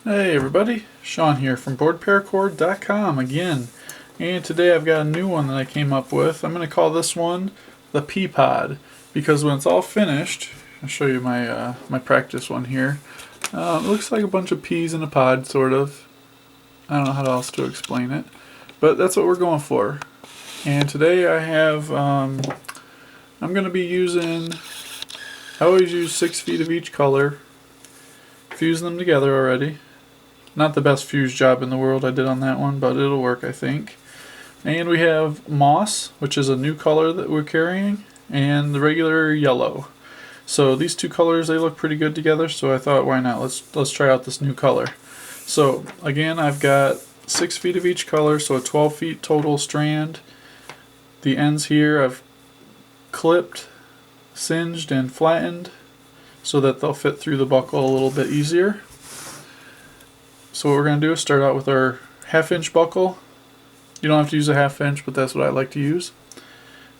Hey everybody, Sean here from BoredParacord.com again, and today I've got a new one that I came up with. I'm going to call this one the pea pod, because when it's all finished, I'll show you my practice one here. It looks like a bunch of peas in a pod, sort of. I don't know how else to explain it, but that's what we're going for. And today I have, I'm going to be using, I always use 6 feet of each color, fusing them together already. Not the best fuse job in the world I did on that one, but it'll work, I think. And we have moss, which is a new color that we're carrying, and the regular yellow. So these two colors, they look pretty good together, so I thought, why not? Let's try out this new color. So again, I've got 6 feet of each color, so a 12 feet total strand. The ends here I've clipped, singed, and flattened so that they'll fit through the buckle a little bit easier. So what we're going to do is start out with our 1/2 inch buckle. You don't have to use a 1/2 inch, but that's what I like to use.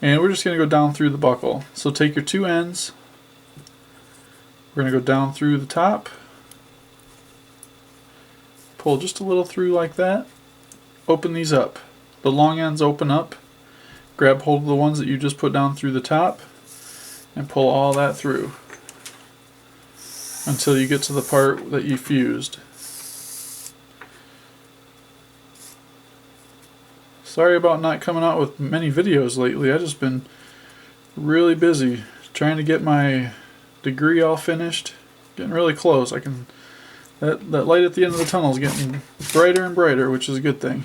And we're just going to go down through the buckle. So take your two ends. We're going to go down through the top. Pull just a little through like that. Open these up. The long ends open up. Grab hold of the ones that you just put down through the top and pull all that through until you get to the part that you fused. Sorry about not coming out with many videos lately. I've just been really busy trying to get my degree all finished. Getting really close. That light at the end of the tunnel is getting brighter and brighter, which is a good thing.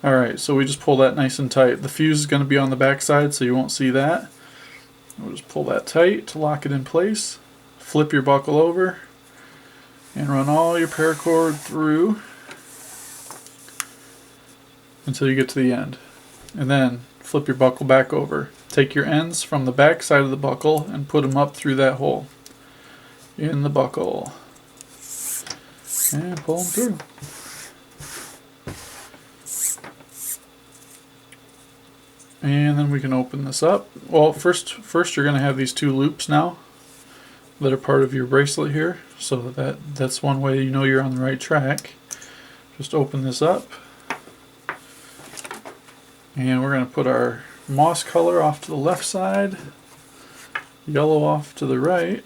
Alright, so we just pull that nice and tight. The fuse is going to be on the back side, so you won't see that. We'll just pull that tight to lock it in place. Flip your buckle over and run all your paracord through until you get to the end. And then flip your buckle back over. Take your ends from the back side of the buckle and put them up through that hole in the buckle. And pull them through. And then we can open this up. Well, first you're going to have these two loops now that are part of your bracelet here. So that's one way you know you're on the right track. Just open this up. And we're going to put our moss color off to the left side, yellow off to the right.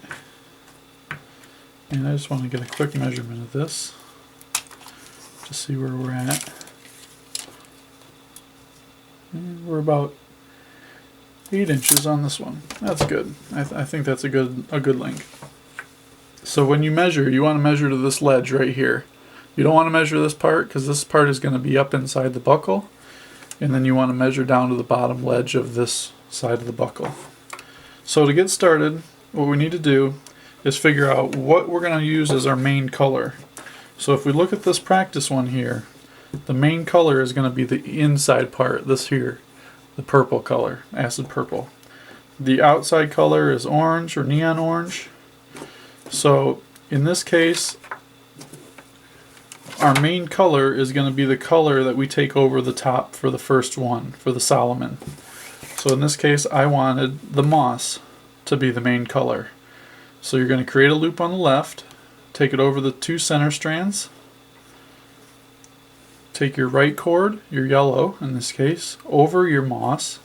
And I just want to get a quick measurement of this to see where we're at. And we're about 8 inches on this one. That's good. I think that's a good length. So when you measure, you want to measure to this ledge right here. You don't want to measure this part because this part is going to be up inside the buckle. And then you want to measure down to the bottom ledge of this side of the buckle. So to get started, what we need to do is figure out what we're going to use as our main color. So if we look at this practice one here, the main color is going to be the inside part, this here, the purple color, acid purple. The outside color is orange or neon orange. So in this case, our main color is going to be the color that we take over the top for the first one, for the Solomon. So in this case, I wanted the moss to be the main color. So you're going to create a loop on the left, take it over the two center strands, take your right cord, your yellow in this case, over your moss,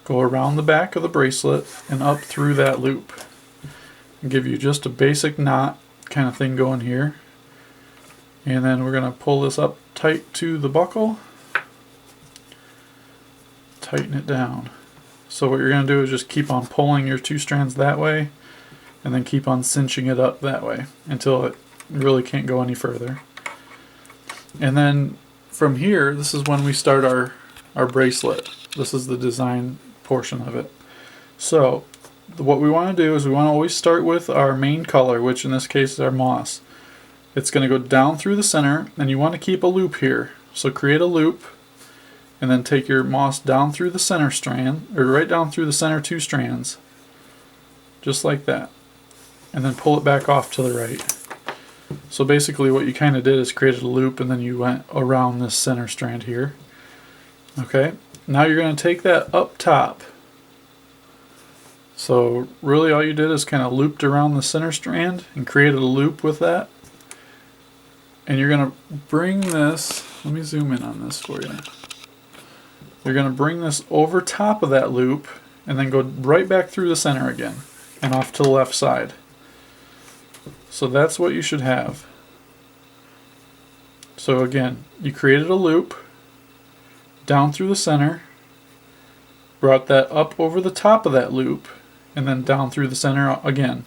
go around the back of the bracelet and up through that loop. And give you just a basic knot kind of thing going here. And then we're going to pull this up tight to the buckle, tighten it down. So what you're going to do is just keep on pulling your two strands that way and then keep on cinching it up that way until it really can't go any further. And then from here, this is when we start our bracelet. This is the design portion of it. So what we want to do is we want to always start with our main color, which in this case is our moss. It's going to go down through the center, and you want to keep a loop here. So create a loop, and then take your moss down through the center strand, or right down through the center two strands, just like that. And then pull it back off to the right. So basically what you kind of did is created a loop, and then you went around this center strand here. Okay, now you're going to take that up top. So really all you did is kind of looped around the center strand and created a loop with that. And you're going to bring this, let me zoom in on this for you. You're going to bring this over top of that loop and then go right back through the center again and off to the left side. So that's what you should have. So again, you created a loop down through the center, brought that up over the top of that loop, and then down through the center again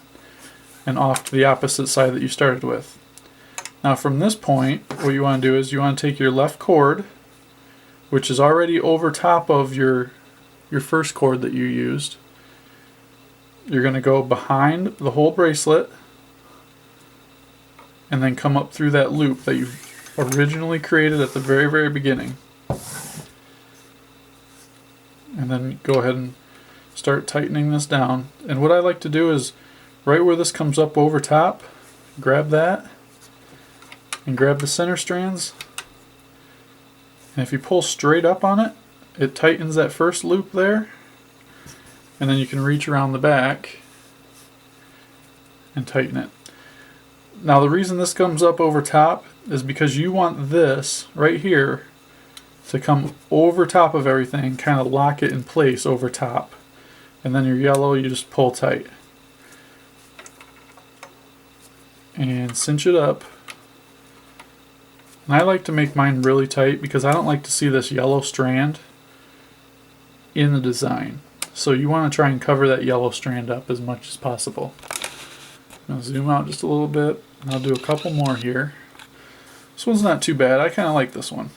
and off to the opposite side that you started with. Now from this point, what you want to do is you want to take your left cord, which is already over top of your first cord that you used. You're going to go behind the whole bracelet and then come up through that loop that you originally created at the very, very beginning. And then go ahead and start tightening this down. And what I like to do is right where this comes up over top, grab that and grab the center strands, and if you pull straight up on it, it tightens that first loop there, and then you can reach around the back and tighten it. Now the reason this comes up over top is because you want this right here to come over top of everything, kind of lock it in place over top, and then your yellow you just pull tight and cinch it up. And I like to make mine really tight because I don't like to see this yellow strand in the design. So you want to try and cover that yellow strand up as much as possible. I'll zoom out just a little bit, and I'll do a couple more here. This one's not too bad. I kind of like this one.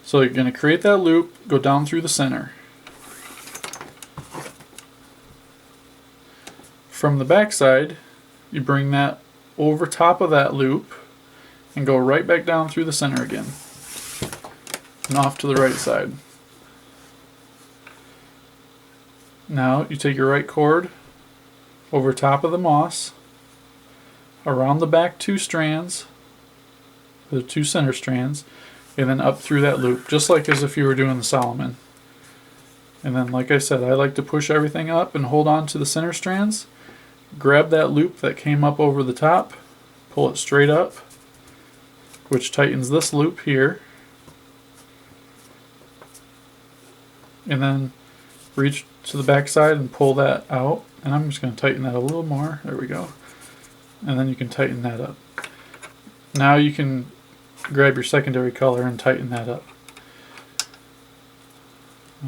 So you're going to create that loop, go down through the center. From the back side, you bring that over top of that loop and go right back down through the center again and off to the right side. Now you take your right cord over top of the moss, around the back two strands, the two center strands, and then up through that loop, just like as if you were doing the Solomon. And then, like I said, I like to push everything up and hold on to the center strands, grab that loop that came up over the top, pull it straight up, which tightens this loop here, and then reach to the back side and pull that out. And I'm just going to tighten that a little more. There we go. And then you can tighten that up. Now you can grab your secondary color and tighten that up.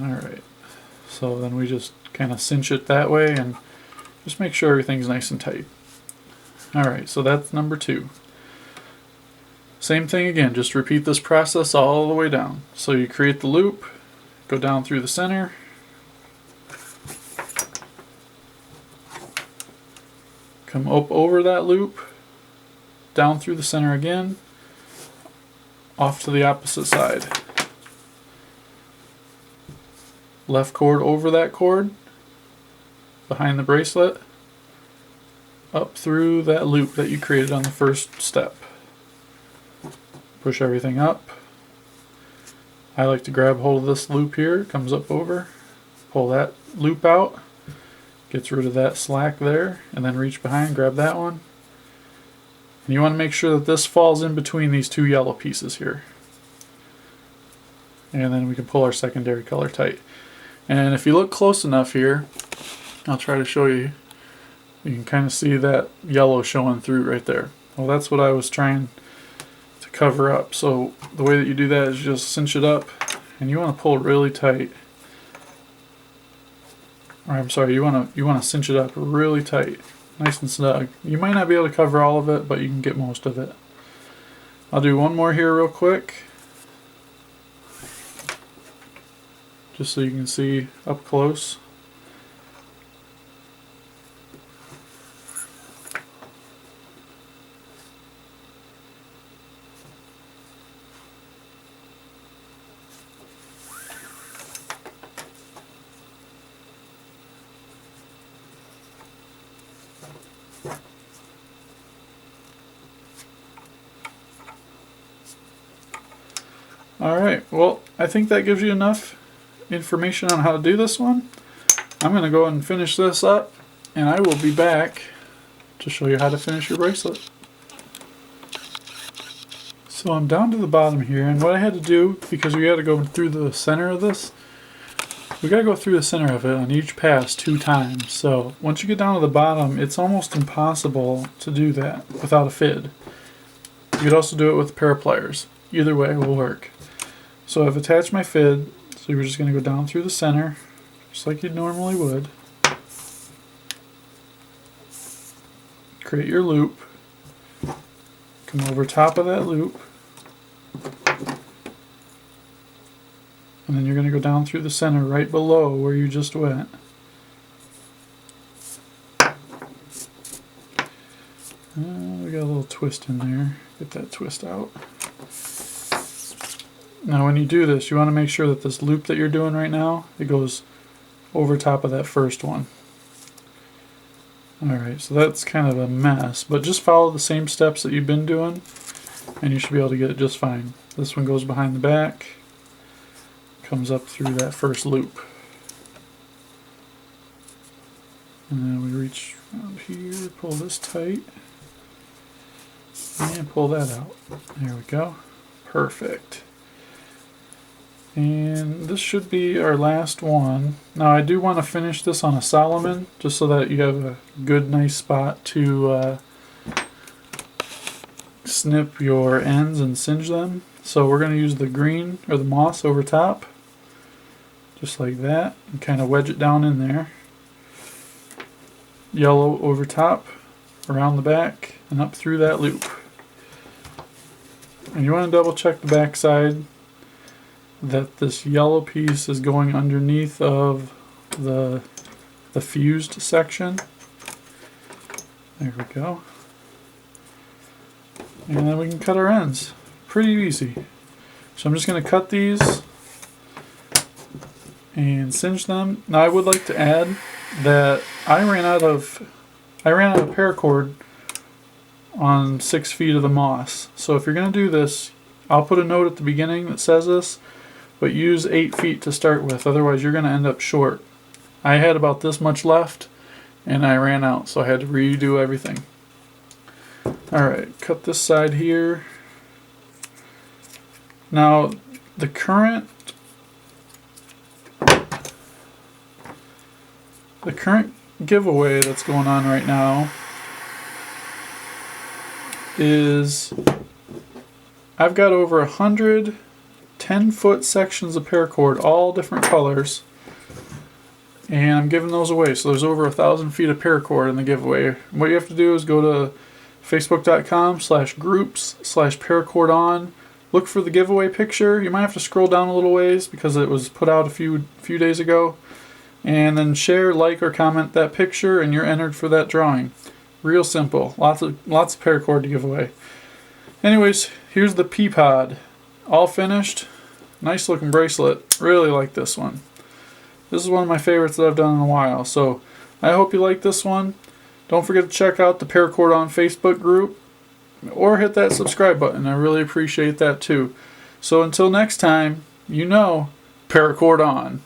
Alright, so then we just kind of cinch it that way and just make sure everything's nice and tight. Alright, so that's number 2. Same thing again, just repeat this process all the way down. So you create the loop, go down through the center, come up over that loop, down through the center again, off to the opposite side. Left cord over that cord, behind the bracelet, up through that loop that you created on the first step. Push everything up. I like to grab hold of this loop here, it comes up over, pull that loop out, gets rid of that slack there, and then reach behind, grab that one. And you want to make sure that this falls in between these two yellow pieces here. And then we can pull our secondary color tight. And if you look close enough here, I'll try to show you, you can kind of see that yellow showing through right there. Well, that's what I was trying to cover up. So the way that you do that is just cinch it up, and you want to pull really tight. Or I'm sorry, you want to cinch it up really tight, nice and snug. You might not be able to cover all of it, but you can get most of it. I'll do one more here real quick, just so you can see up close. Alright, well, I think that gives you enough information on how to do this one. I'm going to go and finish this up, and I will be back to show you how to finish your bracelet. So I'm down to the bottom here, and what I had to do, because we got to go through the center of this, we got to go through the center of it on each pass 2 times. So once you get down to the bottom, it's almost impossible to do that without a fid. You could also do it with a pair of pliers. Either way will work. So I've attached my fid, so we're just going to go down through the center, just like you normally would. Create your loop. Come over top of that loop. And then you're going to go down through the center right below where you just went. We got a little twist in there. Get that twist out. Now when you do this, you want to make sure that this loop that you're doing right now, it goes over top of that first one. Alright, so that's kind of a mess, but just follow the same steps that you've been doing and you should be able to get it just fine. This one goes behind the back, comes up through that first loop. And then we reach around here, pull this tight, and pull that out. There we go. Perfect. And this should be our last one. Now I do want to finish this on a Solomon, just so that you have a good nice spot to snip your ends and singe them. So we're going to use the green or the moss over top, just like that, and kind of wedge it down in there. Yellow over top, around the back, and up through that loop. And you want to double check the back side that this yellow piece is going underneath of the fused section. There we go. And then we can cut our ends. Pretty easy. So I'm just going to cut these and singe them. Now I would like to add that I ran out of paracord on 6 feet of the moss. So if you're going to do this, I'll put a note at the beginning that says this, but use 8 feet to start with, otherwise you're going to end up short. I had about this much left and I ran out, so I had to redo everything. Alright, cut this side here. Now the current giveaway that's going on right now is I've got over 100 10-foot sections of paracord, all different colors, and I'm giving those away. So there's over 1,000 feet of paracord in the giveaway. What you have to do is go to facebook.com/groups/paracordon, look for the giveaway picture. You might have to scroll down a little ways because it was put out a few days ago, and then share, like, or comment that picture and you're entered for that drawing. Real simple. Lots of paracord to give away. Anyways, here's the pea pod, all finished. Nice looking bracelet. Really like this one. This is one of my favorites that I've done in a while. So I hope you like this one. Don't forget to check out the Paracord on Facebook group or hit that subscribe button. I really appreciate that too. So until next time, Paracord on.